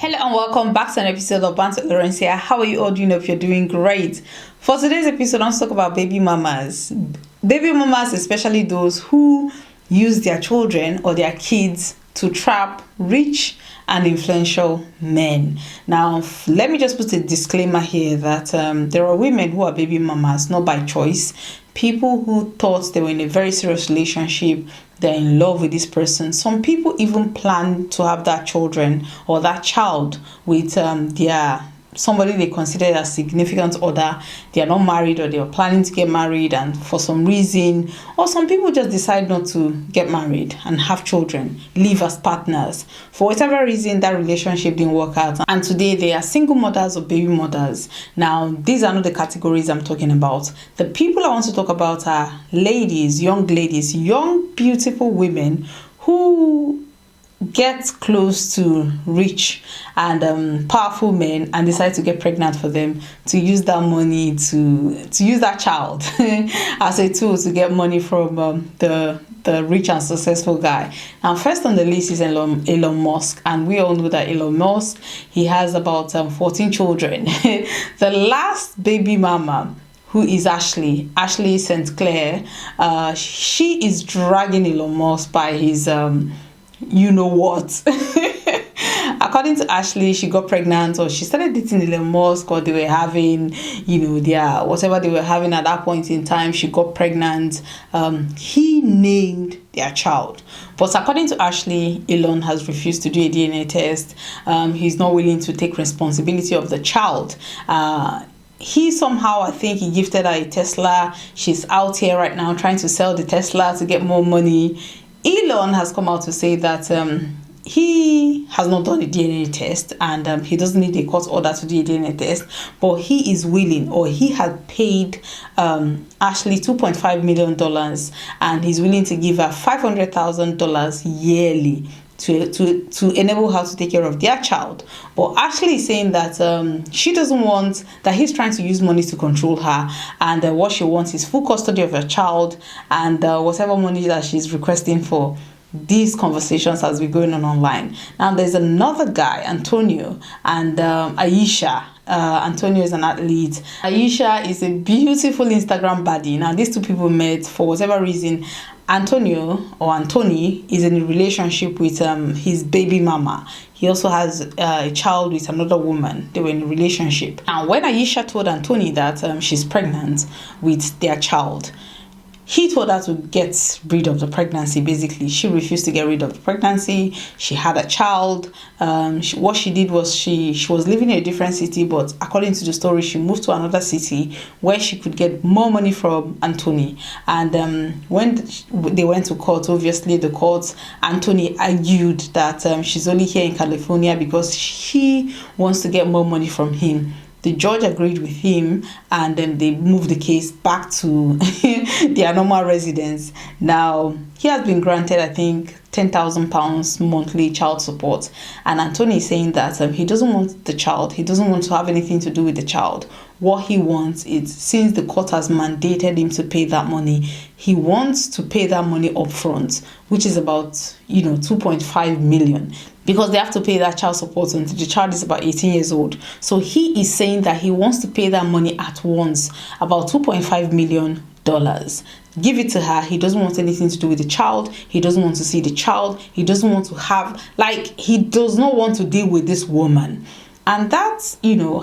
Hello and welcome back to an episode of Bantz with Lawrencia. How are you all doing? Hope you're doing great. For today's episode, let's talk about baby mamas. Baby mamas, especially those who use their children or their kids to trap rich and influential men. Now, let me just put a disclaimer here that there are women who are baby mamas, not by choice. People who thought they were in a very serious relationship, they're in love with this person. Some people even plan to have that children or that child with somebody they consider as significant other. They are not married or they are planning to get married, and for some reason, or some people just decide not to get married and have children, live as partners. For whatever reason, that relationship didn't work out, and today they are single mothers or baby mothers. Now, these are not the categories I'm talking about. The people I want to talk about are ladies, young beautiful women who get close to rich and powerful men and decide to get pregnant for them, to use that money to use that child as a tool to get money from the rich and successful guy. Now, first on the list is Elon Musk, and we all know that Elon Musk, he has about 14 children. The last baby mama, who is Ashley St. Clair, she is dragging Elon Musk by his you know what. According to Ashley, she got pregnant, or she started dating Elon Musk, or they were having, their whatever they were having at that point in time. She got pregnant. He named their child, but according to Ashley, Elon has refused to do a DNA test. He's not willing to take responsibility of the child. He somehow, I think he gifted her a Tesla. She's out here right now trying to sell the Tesla to get more money. Elon has come out to say that he has not done a DNA test, and he doesn't need a court order to do a DNA test, but he is willing, or he had paid Ashley $2.5 million, and he's willing to give her $500,000 yearly to enable her to take care of their child. But Ashley is saying that she doesn't want, that he's trying to use money to control her, and what she wants is full custody of her child, and whatever money that she's requesting for. These conversations has been going on online. Now there's another guy, Antonio, and Aisha. Antonio is an athlete. Aisha is a beautiful Instagram baddie. Now these two people met for whatever reason. Antonio, or Anthony, is in a relationship with his baby mama. He also has a child with another woman. They were in a relationship. And when Aisha told Anthony that she's pregnant with their child, he told her to get rid of the pregnancy. Basically, she refused to get rid of the pregnancy. She had a child. What she did was she was living in a different city, but according to the story, she moved to another city where she could get more money from Anthony. And when they went to court, obviously the court, Anthony argued that she's only here in California because she wants to get more money from him. The judge agreed with him, and then they moved the case back to their normal residence. Now, he has been granted, I think, £10,000 monthly child support. And Anthony is saying that he doesn't want the child. He doesn't want to have anything to do with the child. What he wants is, since the court has mandated him to pay that money, he wants to pay that money up front, which is about, $2.5 million. Because they have to pay that child support until the child is about 18 years old. So he is saying that he wants to pay that money at once, about $2.5 million. Give it to her. He doesn't want anything to do with the child. He doesn't want to see the child. He doesn't want to have, he does not want to deal with this woman. And that,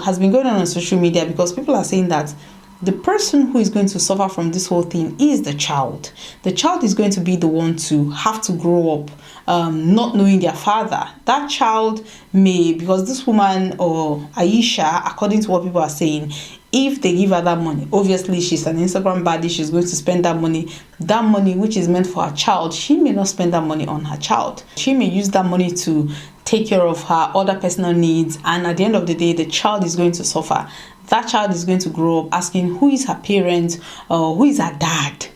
has been going on social media, because people are saying that the person who is going to suffer from this whole thing is the child. The child is going to be the one to have to grow up not knowing their father. That child may, because this woman, or Aisha, according to what people are saying, if they give her that money, obviously she's an Instagram baddie, she's going to spend that money which is meant for her child. She may not spend that money on her child. She may use that money to take care of her other personal needs, and at the end of the day, the child is going to suffer. That child is going to grow up asking who is her parent, or who is her dad.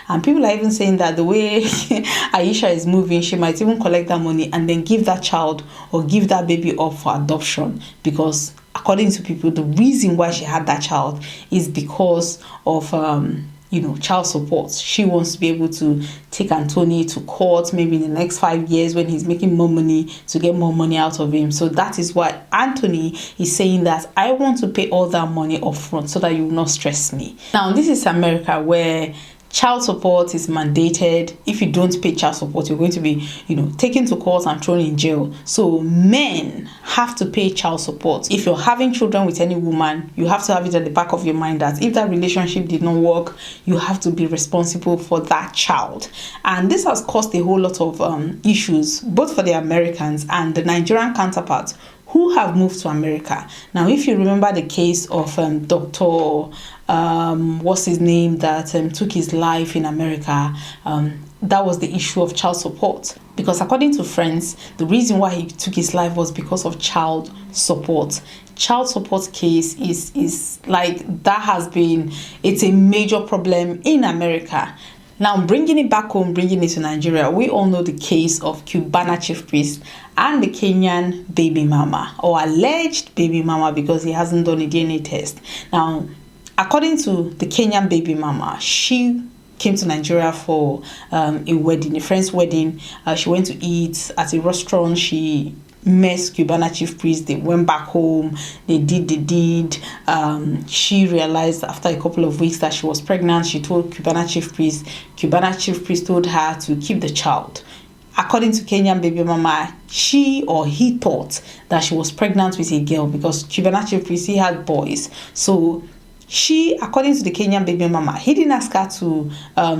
And people are even saying that the way Aisha is moving, she might even collect that money and then give that child or give that baby up for adoption, because according to people, the reason why she had that child is because of child support. She wants to be able to take Anthony to court maybe in the next 5 years when he's making more money, to get more money out of him. So that is why Anthony is saying that I want to pay all that money up front so that you will not stress me. Now, this is America, where child support is mandated. If you don't pay child support, you're going to be, taken to court and thrown in jail. So men have to pay child support. If you're having children with any woman, you have to have it at the back of your mind that if that relationship did not work, you have to be responsible for that child. And this has caused a whole lot of issues, both for the Americans and the Nigerian counterparts who have moved to America. Now, if you remember the case of Dr. What's his name that took his life in America, that was the issue of child support. Because according to friends, the reason why he took his life was because of child support. Child support case is like, that has been, it's a major problem in America. Now, bringing it back home, bringing it to Nigeria, we all know the case of Cubana chief priest and the Kenyan baby mama, or alleged baby mama, because he hasn't done a DNA test. Now, according to the Kenyan baby mama, she came to Nigeria for a wedding, a friend's wedding. She went to eat at a restaurant. She met Cubana chief priest. They went back home. They did the deed. She realized after a couple of weeks that she was pregnant. She told Cubana chief priest. Cubana chief priest told her to keep the child. According to Kenyan baby mama, she or he thought that she was pregnant with a girl, because Cubana chief priest, he had boys. So she, according to the Kenyan baby mama, he didn't ask her to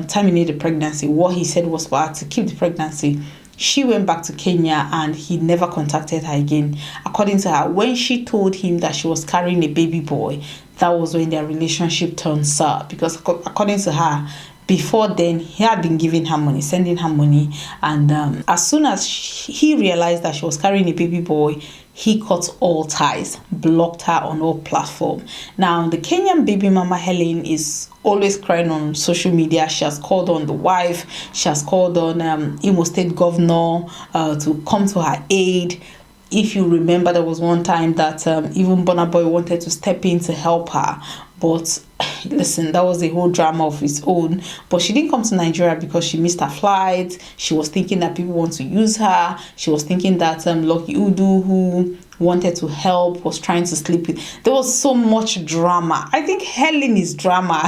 terminate the pregnancy. What he said was for her to keep the pregnancy. She went back to Kenya and he never contacted her again. According to her, when she told him that she was carrying a baby boy, that was when their relationship turned sour. Because according to her, before then, he had been giving her money, sending her money. And as soon as he realized that she was carrying a baby boy, he cut all ties, blocked her on all platform. Now, the Kenyan baby mama Helen is always crying on social media. She has called on the wife. She has called on Imo State Governor to come to her aid. If you remember, there was one time that even Burna Boy wanted to step in to help her. But listen, that was a whole drama of its own. But she didn't come to Nigeria because she missed her flight. She was thinking that people want to use her. She was thinking that Lucky Udu, who wanted to help, was trying to sleep with. There was so much drama. I think Helen is drama.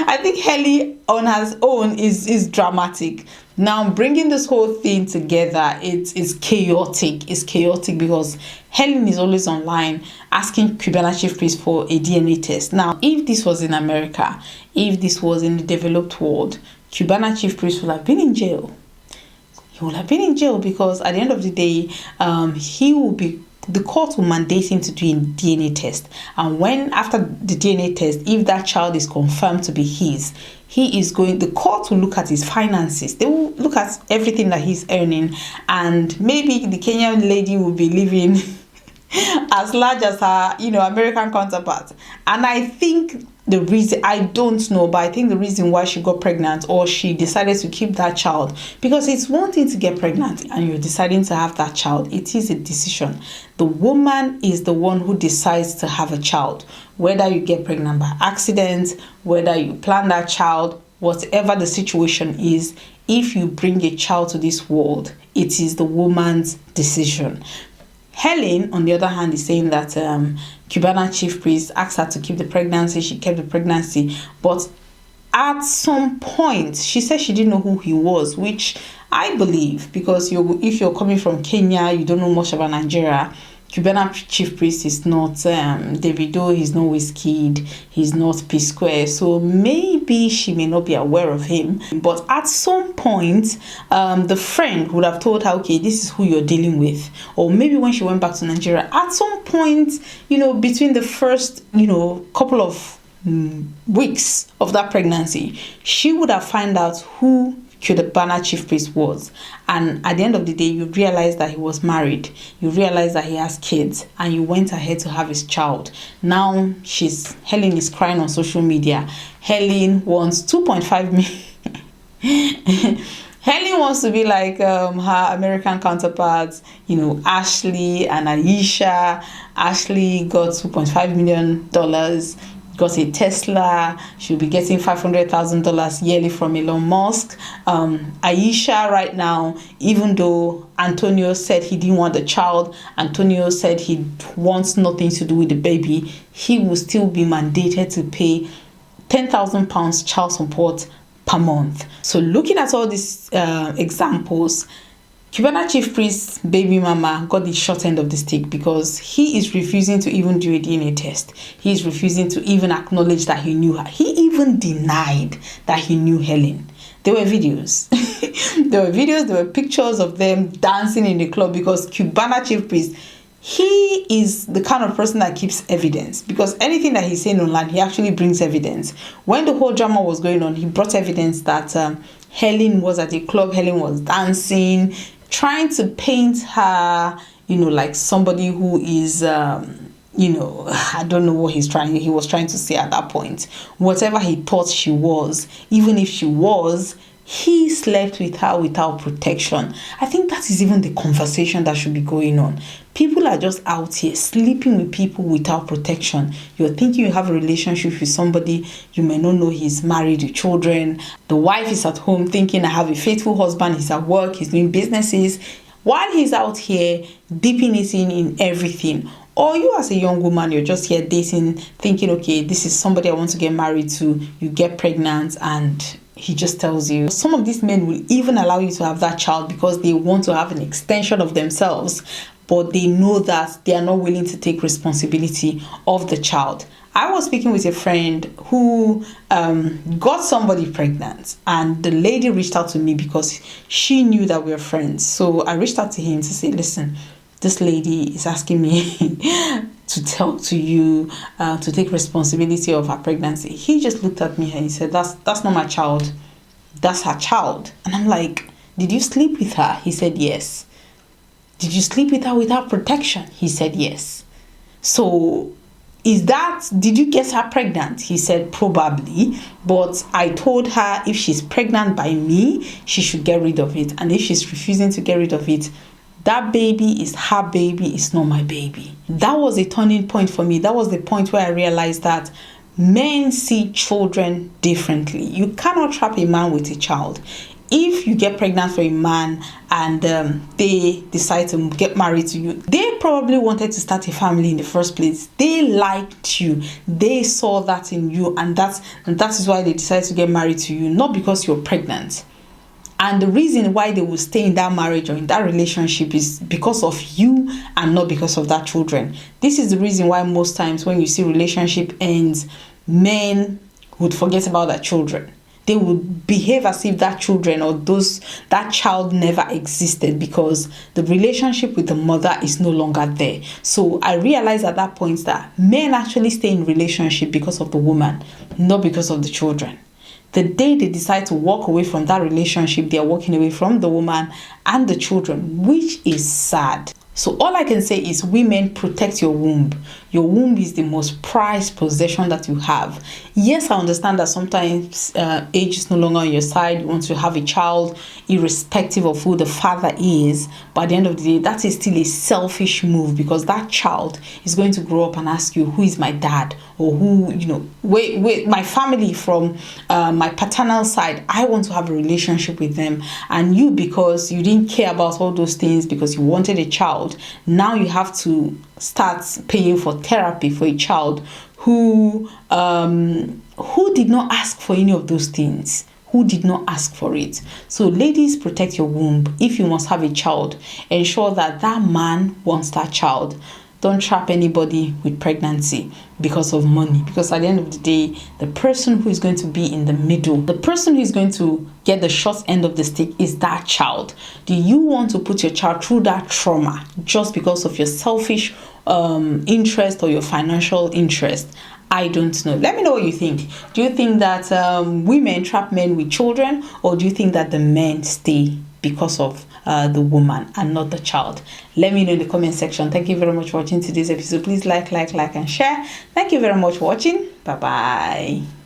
I think Helen on her own is dramatic. Now, bringing this whole thing together, it's chaotic. It's chaotic because Helen is always online asking Cubana chief priest for a DNA test. Now, if this was in America, if this was in the developed world, Cubana chief priest would have been in jail. He would have been in jail because at the end of the day, the court will mandate him to do a DNA test. And when, after the DNA test, if that child is confirmed to be his, the court will look at his finances. They will look at everything that he's earning. And maybe the Kenyan lady will be living as large as her, American counterpart. And I think the reason, I don't know, but I think the reason why she got pregnant, or she decided to keep that child, because it's one thing to get pregnant and you're deciding to have that child. It is a decision. The woman is the one who decides to have a child. Whether you get pregnant by accident, whether you plan that child, whatever the situation is, if you bring a child to this world, it is the woman's decision. Helen, on the other hand, is saying that Cubana chief priest asked her to keep the pregnancy. She kept the pregnancy. But at some point, she said she didn't know who he was, which I believe, because if you're coming from Kenya, you don't know much about Nigeria. Cubana chief priest is not Davido, he's not Wizkid, he's not P Square, so maybe she may not be aware of him. But at some point, the friend would have told her, okay, this is who you're dealing with. Or maybe when she went back to Nigeria, at some point, between the first, couple of weeks of that pregnancy, she would have found out who Cubana chief priest was. And at the end of the day, you realize that he was married, you realize that he has kids, and you went ahead to have his child. Now Helen is crying on social media. Helen wants 2.5 million. Helen wants to be like her American counterparts, Ashley and Aisha. Ashley got $2.5 million. got a Tesla. She'll be getting $500,000 yearly from Elon Musk. Aisha right now, even though Antonio said he didn't want the child, Antonio said he wants nothing to do with the baby, he will still be mandated to pay £10,000 child support per month. So looking at all these examples, Cubana chief priest baby mama got the short end of the stick because he is refusing to even do a DNA test. He is refusing to even acknowledge that he knew her. He even denied that he knew Helen. There were videos. There were pictures of them dancing in the club because Cubana chief priest, he is the kind of person that keeps evidence, because anything that he's saying online, he actually brings evidence. When the whole drama was going on, he brought evidence that Helen was at the club, Helen was dancing, trying to paint her, like somebody who is, I don't know what he was trying to say at that point. Whatever he thought she was, even if she was, he slept with her without protection. I think that is even the conversation that should be going on. People are just out here sleeping with people without protection. You're thinking you have a relationship with somebody, you may not know he's married with children. The wife is at home thinking, I have a faithful husband, he's at work, he's doing businesses, while he's out here dipping it in everything. Or you as a young woman, you're just here dating, thinking, okay, this is somebody I want to get married to. You get pregnant and he just tells you. Some of these men will even allow you to have that child because they want to have an extension of themselves, but they know that they are not willing to take responsibility of the child. I was speaking with a friend who got somebody pregnant, and the lady reached out to me because she knew that we were friends. So I reached out to him to say, listen, this lady is asking me to talk to you, to take responsibility of her pregnancy. He just looked at me and he said, that's not my child. That's her child. And I'm like, did you sleep with her? He said, yes. Did you sleep with her without protection? He said, yes. So did you get her pregnant? He said, probably. But I told her if she's pregnant by me, she should get rid of it. And if she's refusing to get rid of it, that baby is her baby, it's not my baby. That was a turning point for me. That was the point where I realized that men see children differently. You cannot trap a man with a child. If you get pregnant for a man and they decide to get married to you, they probably wanted to start a family in the first place. They liked you. They saw that in you, and that is why they decided to get married to you, not because you're pregnant. And the reason why they will stay in that marriage or in that relationship is because of you and not because of that children. This is the reason why most times when you see relationship ends, men would forget about their children. They would behave as if that children or that child never existed because the relationship with the mother is no longer there. So I realized at that point that men actually stay in relationship because of the woman, not because of the children. The day they decide to walk away from that relationship, they are walking away from the woman and the children, which is sad. So all I can say is, women, protect your womb. Your womb is the most prized possession that you have. Yes, I understand that sometimes age is no longer on your side. You want to have a child, irrespective of who the father is. But at the end of the day, that is still a selfish move, because that child is going to grow up and ask you, who is my dad? Or who, wait, my family from my paternal side, I want to have a relationship with them. And you, because you didn't care about all those things, because you wanted a child, now you have to start paying for therapy for a child who did not ask for any of those things, who did not ask for it. So ladies, protect your womb. If you must have a child, ensure that that man wants that child. Don't trap anybody with pregnancy because of money. Because at the end of the day, the person who is going to be in the middle, the person who is going to get the short end of the stick is that child. Do you want to put your child through that trauma just because of your selfish interest or your financial interest? I don't know. Let me know what you think. Do you think that women trap men with children, or do you think that the men stay because of the woman and not the child? Let me know in the comment section. Thank you very much for watching today's episode. Please like and share. Thank you very much for watching. Bye bye.